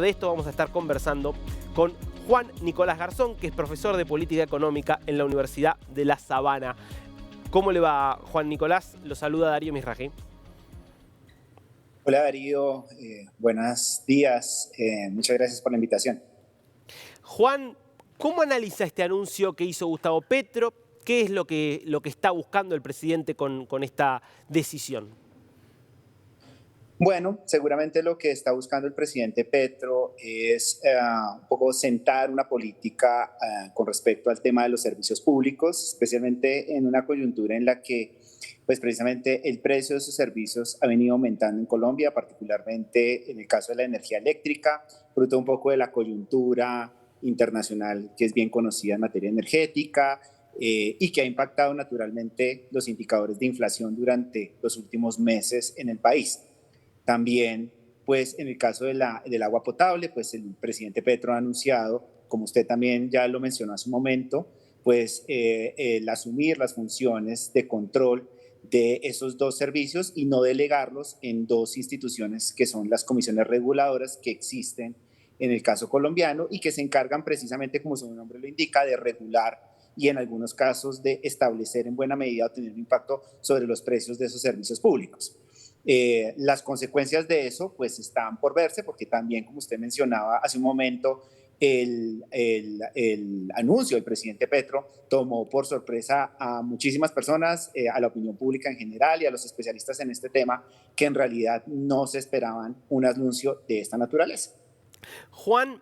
De esto vamos a estar conversando con Juan Nicolás Garzón, que es profesor de Política Económica en la Universidad de La Sabana. ¿Cómo le va, Juan Nicolás? Lo saluda Darío Misraji. Hola Darío, buenos días, muchas gracias por la invitación. Juan, ¿cómo analiza este anuncio que hizo Gustavo Petro? ¿Qué es lo que está buscando el presidente con esta decisión? Bueno, seguramente lo que está buscando el presidente Petro es un poco sentar una política con respecto al tema de los servicios públicos, especialmente en una coyuntura en la que pues precisamente el precio de esos servicios ha venido aumentando en Colombia, particularmente en el caso de la energía eléctrica, fruto un poco de la coyuntura internacional que es bien conocida en materia energética, y que ha impactado naturalmente los indicadores de inflación durante los últimos meses en el país. También, pues en el caso del agua potable, pues el presidente Petro ha anunciado, como usted también ya lo mencionó hace un momento, pues el asumir las funciones de control de esos dos servicios y no delegarlos en dos instituciones que son las comisiones reguladoras que existen en el caso colombiano y que se encargan precisamente, como su nombre lo indica, de regular y en algunos casos de establecer en buena medida o tener un impacto sobre los precios de esos servicios públicos. Las consecuencias de eso pues están por verse porque también, como usted mencionaba hace un momento, el anuncio del presidente Petro tomó por sorpresa a muchísimas personas, a la opinión pública en general y a los especialistas en este tema, que en realidad no se esperaban un anuncio de esta naturaleza. Juan,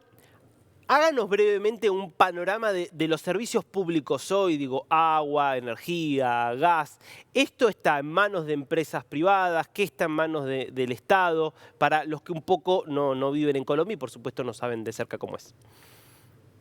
háganos brevemente un panorama de los servicios públicos hoy, digo, agua, energía, gas. ¿Esto está en manos de empresas privadas? ¿Qué está en manos del Estado? Para los que un poco no viven en Colombia y por supuesto no saben de cerca cómo es.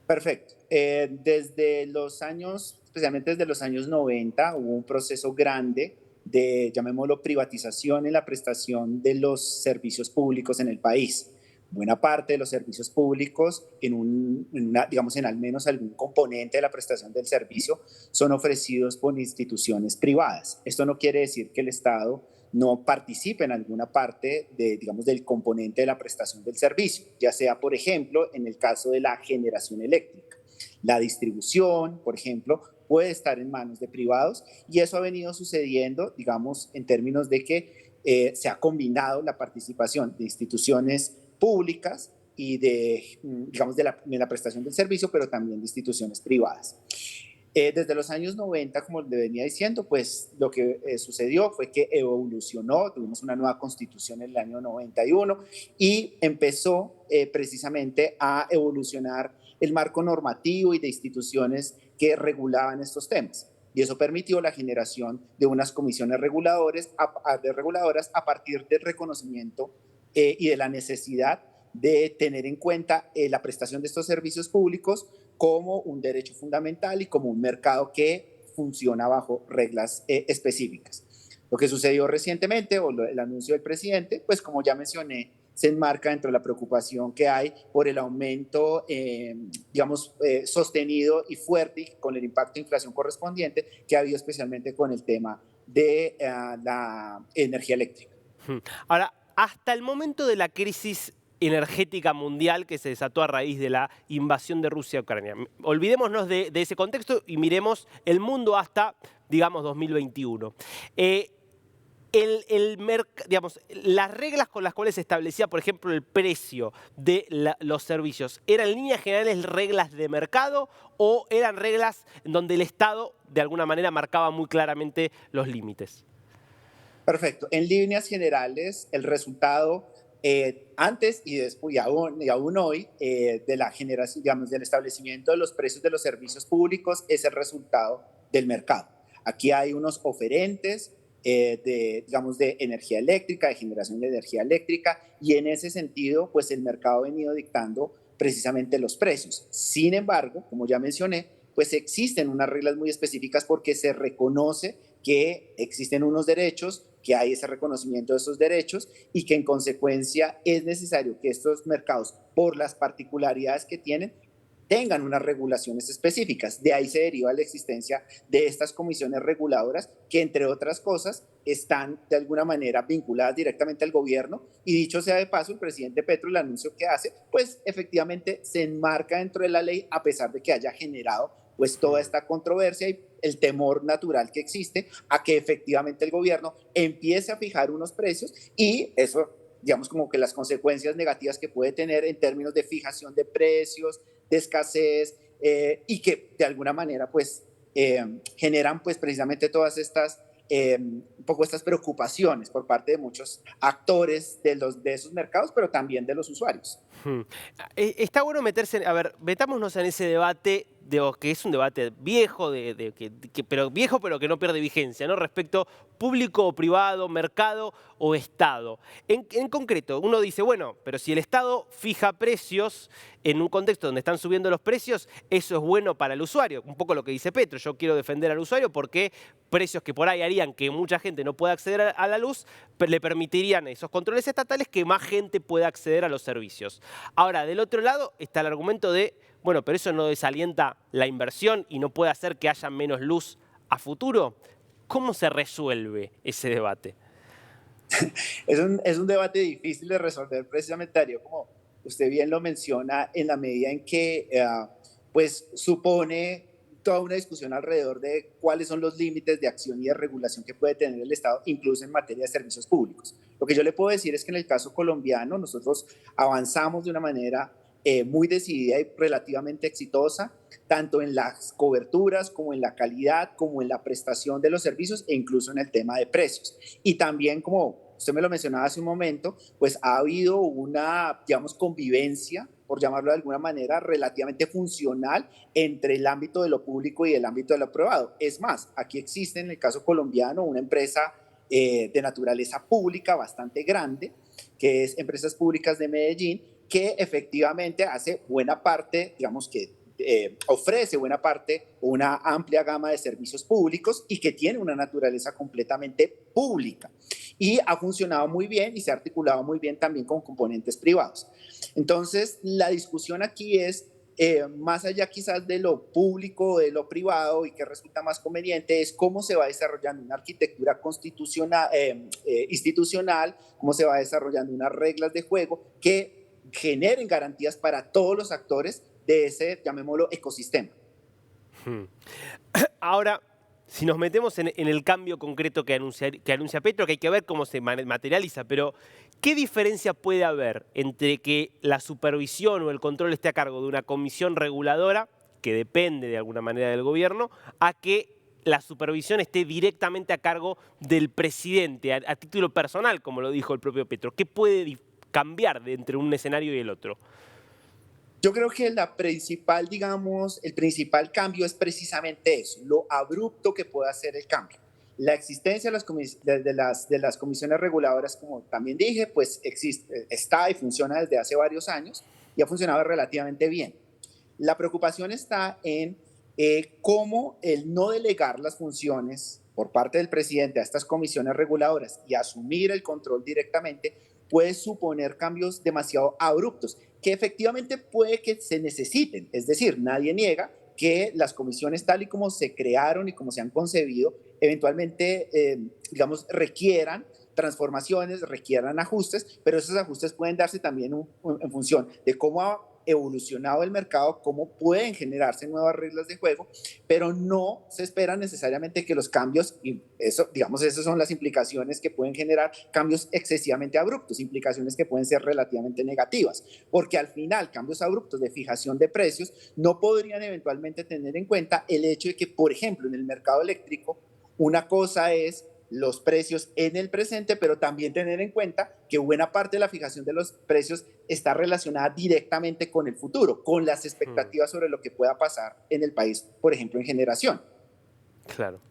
Perfecto. Desde los años, especialmente desde los años 90, hubo un proceso grande de, llamémoslo, privatización en la prestación de los servicios públicos en el país. Buena parte de los servicios públicos, digamos, en al menos algún componente de la prestación del servicio, son ofrecidos por instituciones privadas. Esto no quiere decir que el Estado no participe en alguna parte de, digamos, del componente de la prestación del servicio, ya sea, por ejemplo, en el caso de la generación eléctrica. La distribución, por ejemplo, puede estar en manos de privados y eso ha venido sucediendo, digamos, en términos de que se ha combinado la participación de instituciones públicas y digamos, de la prestación del servicio, pero también de instituciones privadas. Desde los años 90, como le venía diciendo, pues lo que sucedió fue que evolucionó, tuvimos una nueva constitución en el año 91 y empezó precisamente a evolucionar el marco normativo y de instituciones que regulaban estos temas. Y eso permitió la generación de unas comisiones reguladoras a partir del reconocimiento y de la necesidad de tener en cuenta la prestación de estos servicios públicos como un derecho fundamental y como un mercado que funciona bajo reglas específicas. Lo que sucedió recientemente, o el anuncio del presidente, pues como ya mencioné, se enmarca dentro de la preocupación que hay por el aumento, digamos, sostenido y fuerte y con el impacto de inflación correspondiente que ha habido especialmente con el tema de la energía eléctrica. Ahora, hasta el momento de la crisis energética mundial que se desató a raíz de la invasión de Rusia a Ucrania. Olvidémonos de ese contexto y miremos el mundo hasta, digamos, 2021. Digamos, las reglas con las cuales se establecía, por ejemplo, el precio de los servicios, ¿eran en líneas generales reglas de mercado o eran reglas en donde el Estado, de alguna manera, marcaba muy claramente los límites? Perfecto. En líneas generales, el resultado antes y después y aún hoy de la generación, digamos, del establecimiento de los precios de los servicios públicos es el resultado del mercado. Aquí hay unos oferentes digamos, de energía eléctrica, de generación de energía eléctrica, y en ese sentido, pues el mercado ha venido dictando precisamente los precios. Sin embargo, como ya mencioné, pues existen unas reglas muy específicas porque se reconoce que existen unos derechos, que hay ese reconocimiento de esos derechos y que en consecuencia es necesario que estos mercados, por las particularidades que tienen, tengan unas regulaciones específicas. De ahí se deriva la existencia de estas comisiones reguladoras que, entre otras cosas, están de alguna manera vinculadas directamente al gobierno. Y dicho sea de paso, el presidente Petro, el anuncio que hace, pues efectivamente se enmarca dentro de la ley, a pesar de que haya generado pues toda esta controversia y el temor natural que existe a que efectivamente el gobierno empiece a fijar unos precios, y eso, digamos, como que las consecuencias negativas que puede tener en términos de fijación de precios, de escasez, y que de alguna manera pues generan pues precisamente todas estas un poco estas preocupaciones por parte de muchos actores de esos mercados, pero también de los usuarios. Hmm. Está bueno meterse, a ver, metámonos en ese debate, que es un debate viejo, pero viejo pero que no pierde vigencia, ¿no? Respecto público o privado, mercado o Estado. En concreto, uno dice, bueno, pero si el Estado fija precios en un contexto donde están subiendo los precios, eso es bueno para el usuario. Un poco lo que dice Petro, yo quiero defender al usuario porque precios que por ahí harían que mucha gente no pueda acceder a la luz, le permitirían esos controles estatales que más gente pueda acceder a los servicios. Ahora, del otro lado está el argumento de, bueno, pero eso no desalienta la inversión y no puede hacer que haya menos luz a futuro. ¿Cómo se resuelve ese debate? Es un debate difícil de resolver precisamente, Darío, como usted bien lo menciona, en la medida en que pues supone toda una discusión alrededor de cuáles son los límites de acción y de regulación que puede tener el Estado, incluso en materia de servicios públicos. Lo que yo le puedo decir es que en el caso colombiano nosotros avanzamos de una manera muy decidida y relativamente exitosa, tanto en las coberturas como en la calidad, como en la prestación de los servicios e incluso en el tema de precios. Y también, como usted me lo mencionaba hace un momento, pues ha habido una, digamos, convivencia, por llamarlo de alguna manera, relativamente funcional entre el ámbito de lo público y el ámbito de lo privado. Es más, aquí existe en el caso colombiano una empresa de naturaleza pública bastante grande, que es Empresas Públicas de Medellín, que efectivamente hace buena parte, digamos que ofrece buena parte, una amplia gama de servicios públicos y que tiene una naturaleza completamente pública. Y ha funcionado muy bien y se ha articulado muy bien también con componentes privados. Entonces, la discusión aquí es, más allá quizás de lo público o de lo privado y que resulta más conveniente, es cómo se va desarrollando una arquitectura constitucional, institucional, cómo se va desarrollando unas reglas de juego que generen garantías para todos los actores de ese, llamémoslo, ecosistema. Ahora, si nos metemos en el cambio concreto que anuncia Petro, que hay que ver cómo se materializa, pero ¿qué diferencia puede haber entre que la supervisión o el control esté a cargo de una comisión reguladora, que depende de alguna manera del gobierno, a que la supervisión esté directamente a cargo del presidente, a título personal, como lo dijo el propio Petro? ¿Qué puede cambiar entre un escenario y el otro? Yo creo que la principal, digamos, el principal cambio es precisamente eso, lo abrupto que puede hacer el cambio. La existencia de las comisiones reguladoras, como también dije, pues existe, está y funciona desde hace varios años y ha funcionado relativamente bien. La preocupación está en cómo el no delegar las funciones por parte del presidente a estas comisiones reguladoras y asumir el control directamente puede suponer cambios demasiado abruptos que efectivamente puede que se necesiten. Es decir, nadie niega que las comisiones tal y como se crearon y como se han concebido, eventualmente, digamos, requieran transformaciones, requieran ajustes, pero esos ajustes pueden darse también en función de cómo ha evolucionado el mercado, cómo pueden generarse nuevas reglas de juego, pero no se espera necesariamente que los cambios, y eso, digamos, esas son las implicaciones que pueden generar cambios excesivamente abruptos, implicaciones que pueden ser relativamente negativas, porque al final cambios abruptos de fijación de precios no podrían eventualmente tener en cuenta el hecho de que, por ejemplo, en el mercado eléctrico, una cosa es los precios en el presente, pero también tener en cuenta que buena parte de la fijación de los precios está relacionada directamente con el futuro, con las expectativas sobre lo que pueda pasar en el país, por ejemplo, en generación. Claro.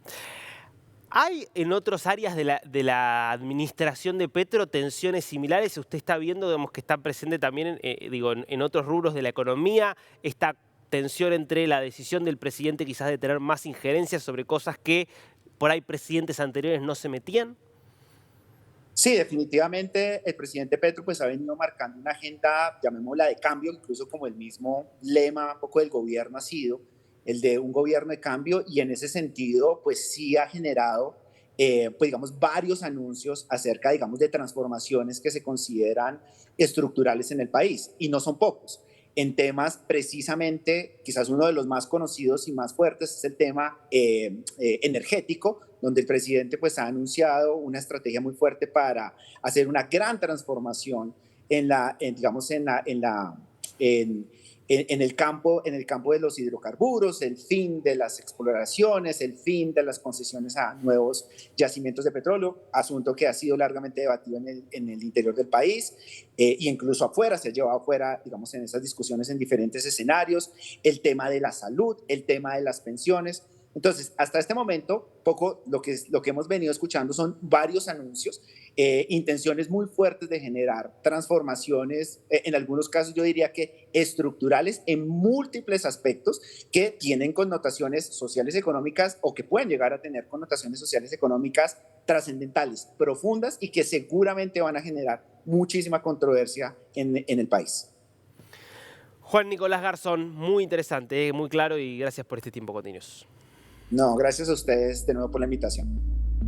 ¿Hay en otras áreas de la administración de Petro tensiones similares? ¿Usted está viendo, digamos, que está presente también en otros rubros de la economía, esta tensión entre la decisión del presidente quizás de tener más injerencias sobre cosas que por ahí presidentes anteriores no se metían? Sí, definitivamente el presidente Petro pues ha venido marcando una agenda, llamémosla de cambio, incluso como el mismo lema un poco del gobierno ha sido, el de un gobierno de cambio, y en ese sentido pues sí ha generado pues digamos varios anuncios acerca digamos de transformaciones que se consideran estructurales en el país y no son pocos. En temas precisamente, quizás uno de los más conocidos y más fuertes es el tema energético, donde el presidente pues ha anunciado una estrategia muy fuerte para hacer una gran transformación digamos, en, en el campo de los hidrocarburos, el fin de las exploraciones, el fin de las concesiones a nuevos yacimientos de petróleo, asunto que ha sido largamente debatido en el interior del país y incluso afuera, se ha llevado afuera, digamos, en esas discusiones en diferentes escenarios, el tema de la salud, el tema de las pensiones. Entonces, hasta este momento, poco lo que hemos venido escuchando son varios anuncios, intenciones muy fuertes de generar transformaciones, en algunos casos yo diría que estructurales en múltiples aspectos que tienen connotaciones sociales económicas o que pueden llegar a tener connotaciones sociales económicas trascendentales, profundas y que seguramente van a generar muchísima controversia en el país. Juan Nicolás Garzón, muy interesante, muy claro y gracias por este tiempo con Niños. No, gracias a ustedes de nuevo por la invitación.